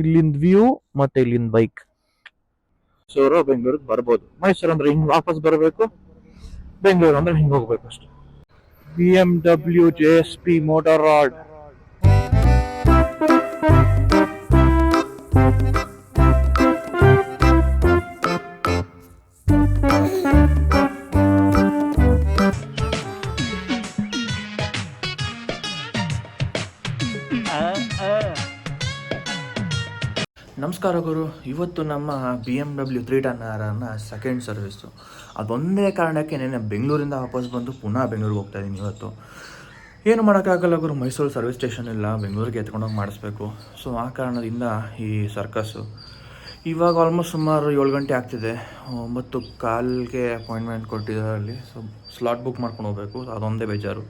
ಇಲ್ಲಿಂದ ವ್ಯೂ ಮತ್ತೆ ಇಲ್ಲಿಂದ ಬೈಕ್. ಮೈಸೂರು ಬೆಂಗಳೂರಿಗೆ ಬರ್ಬೋದು. ಮೈಸೂರು ಅಂದ್ರೆ ಹಿಂಗ್ ವಾಪಸ್ ಬರಬೇಕು, ಬೆಂಗಳೂರು ಅಂದ್ರೆ ಹಿಂಗ್ ಹೋಗ್ಬೇಕು ಅಷ್ಟೇ. BMW JSP motor rod. ನಮಸ್ಕಾರ ಗುರು. ಇವತ್ತು ನಮ್ಮ BMW 310R ಸೆಕೆಂಡ್ ಸರ್ವಿಸ್ಸು. ಅದೊಂದೇ ಕಾರಣಕ್ಕೆ ನಾನು ಬೆಂಗಳೂರಿಂದ ವಾಪಸ್ ಬಂದು ಪುನಃ ಬೆಂಗಳೂರಿಗೆ ಹೋಗ್ತಾ ಇದ್ದೀನಿ ಇವತ್ತು. ಏನು ಮಾಡೋಕ್ಕಾಗಲ್ಲ ಗುರು, ಮೈಸೂರು ಸರ್ವಿಸ್ ಸ್ಟೇಷನ್ ಇಲ್ಲ, ಬೆಂಗಳೂರಿಗೆ ಎತ್ಕೊಂಡೋಗಿ ಮಾಡಿಸ್ಬೇಕು. ಸೊ ಆ ಕಾರಣದಿಂದ ಈ ಸರ್ಕಸ್ಸು. ಇವಾಗ ಆಲ್ಮೋಸ್ಟ್ ಸುಮಾರು 7 ಗಂಟೆ ಆಗ್ತಿದೆ. 9:15ಗೆ ಅಪಾಯಿಂಟ್ಮೆಂಟ್ ಕೊಟ್ಟಿದ್ದಾರೆ ಅಲ್ಲಿ. ಸೊ ಸ್ಲಾಟ್ ಬುಕ್ ಮಾಡ್ಕೊಂಡು ಹೋಗಬೇಕು, ಅದೊಂದೇ ಬೇಜಾರು.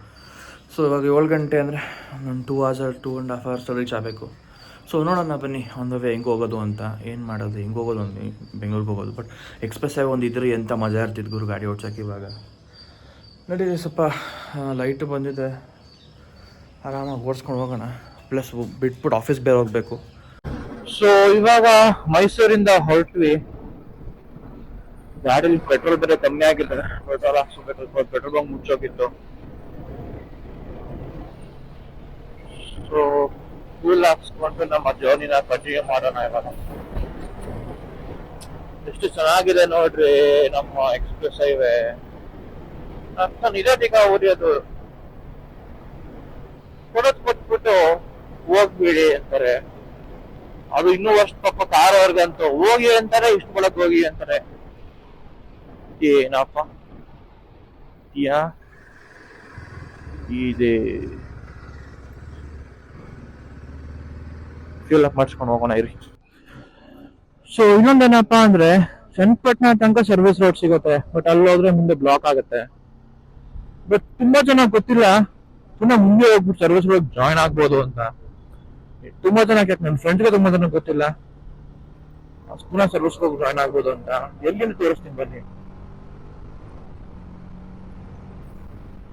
ಸೊ ಇವಾಗ 7 ಗಂಟೆ ಅಂದರೆ ಒಂದು 2.5 hours ರೀಚ್ ಆಗಬೇಕು. ಸೊ ನೋಡೋಣ ಬನ್ನಿ ಆನ್ ದ ವೇ ಹೆಂಗೆ ಹೋಗೋದು ಅಂತ. ಏನು ಮಾಡೋದು, ಹೆಂಗೆ ಹೋಗೋದು ಅಂದು ಬೆಂಗಳೂರಿಗೆ ಹೋಗೋದು. ಬಟ್ ಎಕ್ಸ್ಪ್ರೆಸ್ ಆಗಿ ಒಂದು ಇದ್ರೆ ಎಂಥ ಮಜಾ ಇರ್ತಿದ್ದು ಗುರು ಗಾಡಿ ಓಡ್ಸೋಕೆ. ಇವಾಗ ನಡೀರಿ, ಸ್ವಲ್ಪ ಲೈಟು ಬಂದಿದೆ, ಆರಾಮಾಗಿ ಓಡಿಸ್ಕೊಂಡು ಹೋಗೋಣ. ಪ್ಲಸ್ ಬಿಟ್ಬಿಟ್ಟು ಆಫೀಸ್ಗೆ ಬೇರೆ ಹೋಗಬೇಕು. ಸೊ ಇವಾಗ ಮೈಸೂರಿಂದ ಹೊರಟ್ವಿ. ಗಾಡೀಲಿ ಪೆಟ್ರೋಲ್ ಬೇರೆ ಕಮ್ಮಿ ಆಗಿದೆ, ಪೆಟ್ರೋಲ್ ಹಾಕ್ಸ್ಬೇಕು, ಪೆಟ್ರೋಲ್ ಬಂಕ್ ಮುಚ್ಚೋಗಿತ್ತು. ಸೊ ಫ್ಯೂಲ್ ಹಾಕ್ಸ್ಕೊಂಡು ನಮ್ಮ ಜರ್ನಿನ ಕಂಟಿನ್ಯೂ ಮಾಡೋಣ. ಇವಾಗ ಎಷ್ಟು ಚೆನ್ನಾಗಿದೆ ನೋಡ್ರಿ ನಮ್ಮ ಎಕ್ಸ್ಪ್ರೆಸ್ ಹೈವೇ. ನಾನು ನಿರಟಿಗ ಉರಿಯೋದು ಕೊಟ್ಬಿಟ್ಟು ಹೋಗ್ಬಿಡಿ ಅಂತಾರೆ. ಅದು ಇನ್ನೂ ಅಷ್ಟು ಪಾಪ ಕಾರ್ ಅವ್ರಿಗಂತೂ ಹೋಗಿ ಅಂತಾರೆ, ಇಷ್ಟು ಬಳಕ್ ಹೋಗಿ ಅಂತಾರೆ. ಏನಪ್ಪ ಇದೆ. ಫ್ಯೂಲ್ ಅಪ್ ಮಾಡಿಸ್ಕೊಂಡು ಹೋಗೋಣ ಇರಿ. ಸೊ ಇನ್ನೊಂದೇನಪ್ಪ ಅಂದ್ರೆ ಚನ್ನಪಟ್ಟಣ ತನಕ ಸರ್ವಿಸ್ ರೋಡ್ ಸಿಗುತ್ತೆ, ಬಟ್ ಅಲ್ಲಿ ಹೋದ್ರೆ ಮುಂದೆ ಬ್ಲಾಕ್ ಆಗುತ್ತೆ. ಬಟ್ ತುಂಬಾ ಜನ ಗೊತ್ತಿಲ್ಲ ಪುನಃ ಮುಂದೆ ಹೋಗ್ಬಿಟ್ಟು ಸರ್ವಿಸ್ ರೋಡ್ ಜಾಯ್ನ್ ಆಗ್ಬೋದು ಅಂತ. ತುಂಬಾ ಜನ ನನ್ನ ಫ್ರೆಂಡ್ಸ್ಗೆ ತುಂಬಾ ಜನ ಗೊತ್ತಿಲ್ಲ ಪುನಃ ಸರ್ವಿಸ್ ರೋಡ್ ಜಾಯ್ನ್ ಆಗ್ಬೋದು ಅಂತ. ಎಲ್ಲಿಂದ ತೋರಿಸ್ತೀನಿ ಬನ್ನಿ.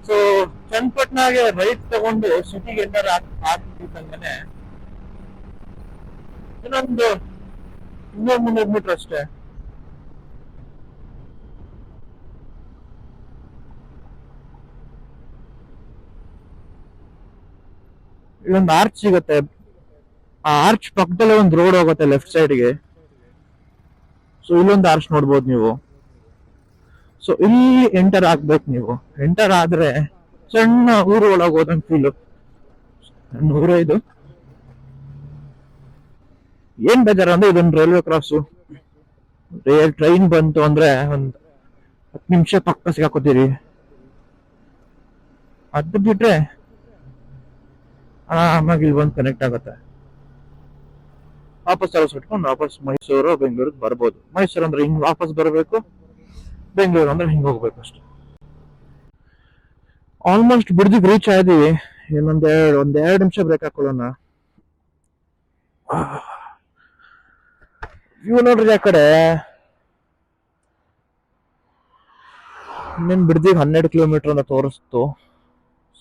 ಸೊ ಚನ್ನಪಟ್ಟಣಗೆ ರೈಟ್ ತಗೊಂಡು ಸಿಟಿಗೆ ಎಂಟರ್ ಆಗ್ತಿದ್ದಂಗೆ ಇನ್ನೊಂದು 200 ಮೀಟರ್ ಅಷ್ಟೇ. ಇಲ್ಲೊಂದು ಆರ್ಚ್ ಸಿಗುತ್ತೆ, ಆ ಆರ್ಚ್ ಪಕ್ಕದಲ್ಲೇ ಒಂದು ರೋಡ್ ಹೋಗುತ್ತೆ ಲೆಫ್ಟ್ ಸೈಡ್ಗೆ. ಸೊ ಇಲ್ಲೊಂದು ಆರ್ಚ್ ನೋಡ್ಬೋದು ನೀವು. ಸೊ ಇಲ್ಲಿ ಎಂಟರ್ ಆಗ್ಬೇಕು ನೀವು. ಎಂಟರ್ ಆದ್ರೆ ಸಣ್ಣ ಊರು ಒಳಗೆ ಹೋದಂಗೆ ಫೀಲು. ಸಣ್ಣ ಊರೇ ಇದು. ಏನ್ ಬೇಜಾರ ಅಂದ್ರೆ ಇದೊಂದು ರೈಲ್ವೆ ಕ್ರಾಸು. ಟ್ರೈನ್ ಬಂತು ಅಂದ್ರೆ ಒಂದ್ 10 ನಿಮಿಷ ಪಕ್ಕ ಸಿಗಾಕೋತೀರಿ. ಅದು ಬಿಟ್ರೆ ಆರಾಮಾಗಿ ಇಲ್ಲಿ ಬಂದು ಕನೆಕ್ಟ್ ಆಗುತ್ತೆ. ವಾಪಸ್ ಸರ್ವಿಸ್ ಇಟ್ಕೊಂಡು ವಾಪಸ್ ಮೈಸೂರು ಬೆಂಗಳೂರಿಗೆ ಬರ್ಬೋದು. ಮೈಸೂರು ಅಂದ್ರೆ ಹಿಂಗ್ ವಾಪಸ್ ಬರಬೇಕು, ಬೆಂಗಳೂರು ಅಂದ್ರೆ ಹಿಂಗ್ ಹೋಗ್ಬೇಕು ಅಷ್ಟೇ. ಆಲ್ಮೋಸ್ಟ್ ಬಿಡ್ದಿಗೆ ರೀಚ್ ಆದಿವಿ. ಒಂದೆರಡು ನಿಮಿಷ ಬ್ರೇಕ್ ಹಾಕೊಳ್ಳೋಣ. ವ್ಯೂ ನೋಡ್ರಿ ಆ ಕಡೆ. ಇನ್ನೇನು ಬಿಡ್ದಿಗೆ 12 ಕಿಲೋಮೀಟರ್ ಅಂತ ತೋರಿಸ್ತು.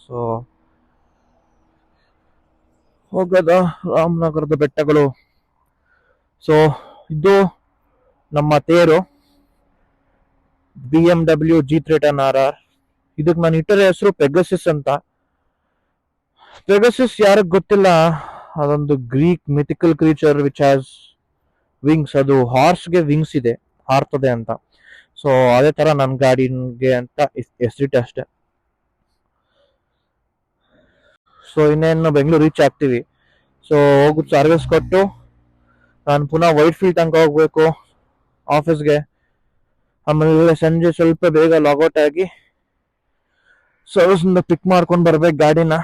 ಸೊ ಹೋಗೋದ ರಾಮನಗರದ ಬೆಟ್ಟಗಳು. ಸೊ ಇದು ನಮ್ಮ ತೇರು BMW G310RR. ಇದಕ್ಕೆ ನಾನು ಇಟ್ಟರೆ ಹೆಸರು ಪೆಗಸಿಸ್ ಅಂತ. ಪೆಗಸಿಸ್ ಯಾರಿಗೆ ಗೊತ್ತಿಲ್ಲ, ಅದೊಂದು Greek mythical creature which has wings. ಅದು ಹಾರ್ಸ್ಗೆ ವಿಂಗ್ಸ್ ಇದೆ, ಹಾರ್ತದೆ ಅಂತ. ಸೊ ಅದೇ ತರ ನನ್ನ ಗಾಡಿಗೆ ಅಂತ ಹೆಸರಿಟ್ಟೆ ಅಷ್ಟೆ. ಸೊ ಇನ್ನೇನು ಬೆಂಗಳೂರು ರೀಚ್ ಆಗ್ತೀವಿ. ಸೊ ಹೋಗ್ಬಿಟ್ಟು ಸರ್ವಿಸ್ ಕೊಟ್ಟು ನಾನು ಪುನಃ ವೈಟ್ ಫೀಲ್ಡ್ ತನಕ ಹೋಗ್ಬೇಕು ಆಫೀಸ್ಗೆ. ಆಮೇಲೆ ಸಂಜೆ ಸ್ವಲ್ಪ ಬೇಗ ಲಾಗೌಟ್ ಆಗಿ ಸರ್ವಿಸ್ ಇಂದ ಪಿಕ್ ಮಾಡ್ಕೊಂಡು ಬರ್ಬೇಕು ಗಾಡಿನ.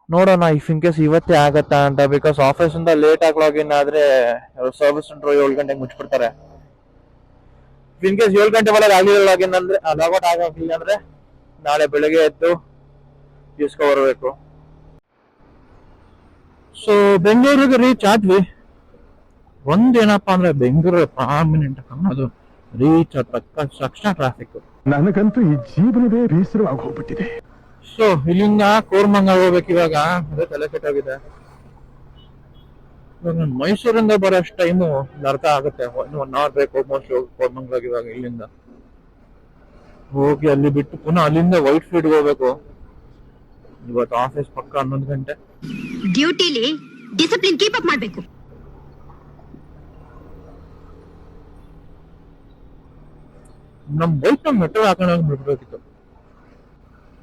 ನೋಡೋಣ ಇಫ್ ಇನ್ ಕೇಸ್ ಇವತ್ತೇ ಆಗತ್ತಾ ಅಂತ. ಬಿಕಾಸ್ ಆಫೀಸ್ ಇಂದ ಲೇಟ್ ಆಗಿ ಲಾಗಿನ್ ಆದ್ರೆ ಸರ್ವಿಸ್ ಸೆಂಟರ್ 7 ಗಂಟೆಗೆ ಮುಚ್ಚಿಬಿಡ್ತಾರೆ. ಇನ್ ಕೇಸ್ 7 ಗಂಟೆ ಒಳಗೆ ಆಗಲಿಲ್ಲ ಲಾಗಿನ್ ಅಂದ್ರೆ, ಲಾಗೌಟ್ ಆಗಿಲ್ಲ ಅಂದ್ರೆ ನಾಳೆ ಬೆಳಗ್ಗೆ ಎದ್ದು ಇಸ್ಕೊ ಬರಬೇಕು. ಸೊ ಬೆಂಗಳೂರಿಗೆ ರೀಚ್ ಆದ್ವಿ. ಒಂದೇನಪ್ಪಾ ಅಂದ್ರೆ ಬೆಂಗಳೂರು ಪ್ರಾಮಿನೆಂಟ್ ಅನ್ನೋದು ರೀಚ್ ಆದ ತಕ್ಷಣ ಟ್ರಾಫಿಕ್. ನನಗಂತೂ ಈ ಜೀವನವೇ ಬೇಸರವಾಗಿ ಹೋಗ್ಬಿಟ್ಟಿದೆ. ಸೊ ಇಲ್ಲಿಂದ ಕೋರ್ಮಂಗಲ್ ಹೋಗ್ಬೇಕು ಇವಾಗ. ಅದೇ ತಲೆ ಕೆಟ್ಟಾಗಿದೆ. ಇವಾಗ ನಾನು ಮೈಸೂರಿಂದ ಬರೋಷ್ಟು ಟೈಮು ಅರ್ಧ ಆಗುತ್ತೆ. 1 hour ಬೇಕು ಆಲ್ಮೋಸ್ಟ್ ಕೋರ್ಮಂಗಲ್ಗೆ. ಇವಾಗ ಇಲ್ಲಿಂದ ಹೋಗಿ ಅಲ್ಲಿ ಬಿಟ್ಟು ಪುನಃ ಅಲ್ಲಿಂದ ವೈಟ್ ಫೀಲ್ಡ್ ಹೋಗ್ಬೇಕು. ಇವತ್ತು ಆಫೀಸ್ ಪಕ್ಕ 11 ಗಂಟೆ. ಡ್ಯೂಟಿಲಿ ಡಿಸಿಪ್ಲಿನ್ ಕೀಪ್ ಅಪ್ ಮಾಡಬೇಕು. ನಮ್ ಬೈಕ್ ನ ಮೆಟ್ರೋ ಹಾಕೊಂಡು ಬಿಡ್ಬೇಕಿತ್ತು.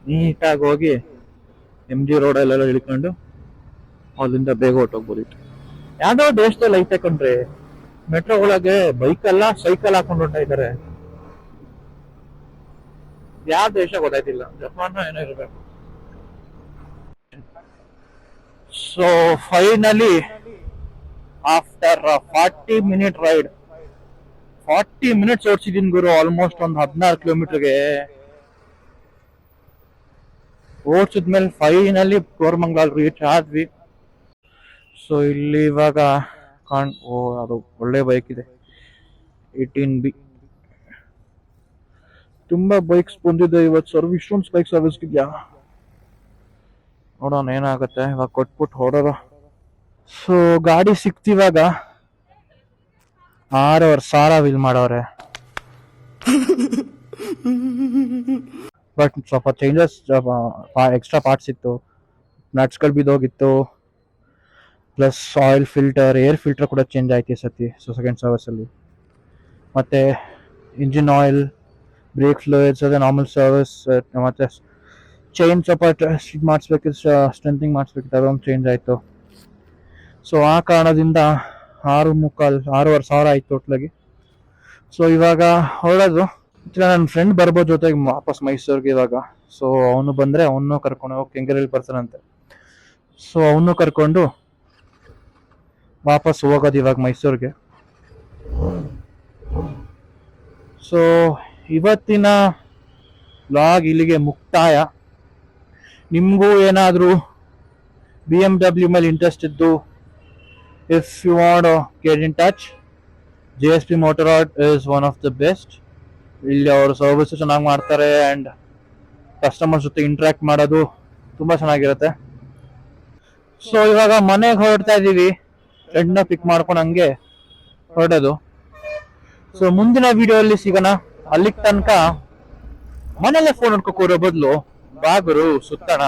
ನೀಟಾಗಿ ಹೋಗಿ MG ರೋಡ್ ಅಲ್ಲೆಲ್ಲ ಇಳ್ಕೊಂಡು ಅಲ್ಲಿಂದ ಬೇಗ ಹೊಟ್ಟೋಗ್ಬೋದಿತ್ತು. ಯಾವ್ದೋ ದೇಶದಲ್ಲಿ ಐತೆ ಕಣ್ರಿ, ಮೆಟ್ರೋ ಒಳಗೆ ಬೈಕ್ ಅಲ್ಲ ಸೈಕಲ್ ಹಾಕೊಂಡು ಹೊಂಟ ಇದ್ದಾರೆ. ಯಾವ ದೇಶ ಗೊತ್ತಾಯ್ತಿಲ್ಲ, ಜಪಾನ್ ಏನೋ ಇರಬೇಕು. So finally after 40 minute ride, 40 minutes ಓಡಿಸಿದೀನಿ ಗುರು. ಆಲ್ಮೋಸ್ಟ್ ಒಂದು 16 ಕಿಲೋಮೀಟರ್ಗೆ ಓಡಿಸಿದ್ಮೇಲೆ ಫೈನಲಿ ಕೋರಮಂಗಲ್ ರೀಚ್ ಆದ್ವಿ. ಸೊ ಇಲ್ಲಿ ಇವಾಗ ಅದು ಒಳ್ಳೆ ಬೈಕ್ ಇದೆ, 18B. ತುಂಬಾ ಬೈಕ್ಸ್ ಬಂದಿದೆ ಇವತ್ತು ಸರ್ವಿಸ್. ಇಷ್ಟೊಂದು ಬೈಕ್ ಸರ್ವಿಸ್ ಇದೆಯಾ ನೋಡೋಣ ಏನಾಗುತ್ತೆ. ಇವಾಗ ಕೊಟ್ಬಿಟ್ಟು ಹೊಡೋದು. ಸೊ ಗಾಡಿ ಸಿಕ್ತಿವಾಗ 6,000 ಬಿಲ್ ಮಾಡವ್ರೆ. ಬಟ್ ಸ್ವಲ್ಪ ಚೇಂಜಸ್, ಎಕ್ಸ್ಟ್ರಾ ಪಾರ್ಟ್ಸ್ ಇತ್ತು, ನಟ್ಸ್ಗಳು ಬಿದ್ದೋಗಿತ್ತು, plus oil filter, air filter ಕೂಡ ಚೇಂಜ್ ಆಯ್ತು ಈ ಸತಿ. ಸೊ ಸೆಕೆಂಡ್ ಸರ್ವಿಸಲ್ಲಿ ಮತ್ತೆ ಇಂಜಿನ್ ಆಯಿಲ್, ಬ್ರೇಕ್ ಫ್ಲೂಯಿಡ್ಸ್ ಅದೇ ನಾರ್ಮಲ್ ಸರ್ವಿಸ್, ಮತ್ತೆ ಚೈನ್ ಸ್ವಲ್ಪ ಇದು ಮಾಡಿಸ್ಬೇಕಿತ್ತು, ಸ್ಟ್ರೆಂಥಿಂಗ್ ಮಾಡಿಸ್ಬೇಕಿತ್ತು, ಅದೊಂದು ಚೇಂಜ್ ಆಯಿತು. ಸೊ ಆ ಕಾರಣದಿಂದ 6,500 ಆಯ್ತು ಟೋಟ್ಲಾಗಿ. ಸೊ ಇವಾಗ ಹೊರಡೋದು. ನನ್ನ ಫ್ರೆಂಡ್ ಬರ್ಬೋದು ಜೊತೆಗೆ ವಾಪಸ್ ಮೈಸೂರಿಗೆ ಇವಾಗ. ಸೊ ಅವನು ಬಂದರೆ ಅವನು ಕರ್ಕೊಂಡು ಹೋಗಿ ಕೆಂಗೇರಿಯಲ್ಲಿ ಬರ್ತಾನಂತೆ. ಸೊ ಅವನು ಕರ್ಕೊಂಡು ವಾಪಸ್ ಹೋಗೋದು ಇವಾಗ ಮೈಸೂರಿಗೆ. ಸೊ ಇವತ್ತಿನ ವ್ಲಾಗ್ ಇಲ್ಲಿಗೆ ಮುಕ್ತಾಯ. ನಿಮಗೂ ಏನಾದರೂ BMW ಮೇಲೆ ಇಂಟ್ರೆಸ್ಟ್ ಇದ್ದು, if you want to get in touch, JSP Motorrad is one of the best. ಇಲ್ಲಿ ಅವರು ಸರ್ವಿಸ್ ಚೆನ್ನಾಗಿ ಮಾಡ್ತಾರೆ ಆ್ಯಂಡ್ ಕಸ್ಟಮರ್ಸ್ ಜೊತೆ ಇಂಟ್ರ್ಯಾಕ್ಟ್ ಮಾಡೋದು ತುಂಬ ಚೆನ್ನಾಗಿರುತ್ತೆ. ಸೊ ಇವಾಗ ಮನೆಗೆ ಹೊರಡ್ತಾ ಇದ್ದೀವಿ, ಫ್ರೆಂಡ್ನ ಪಿಕ್ ಮಾಡ್ಕೊಂಡು ಹಂಗೆ ಹೊರಡೋದು. ಸೊ ಮುಂದಿನ ವಿಡಿಯೋಲ್ಲಿ ಸಿಗೋಣ. ಅಲ್ಲಿಗೆ ತನಕ ಮನೇಲೆ ಫೋನ್ ನೋಡ್ಕೋ ಕೂರೋ ಬದಲು ಬಾಗುರು ಸುತ್ತಣ.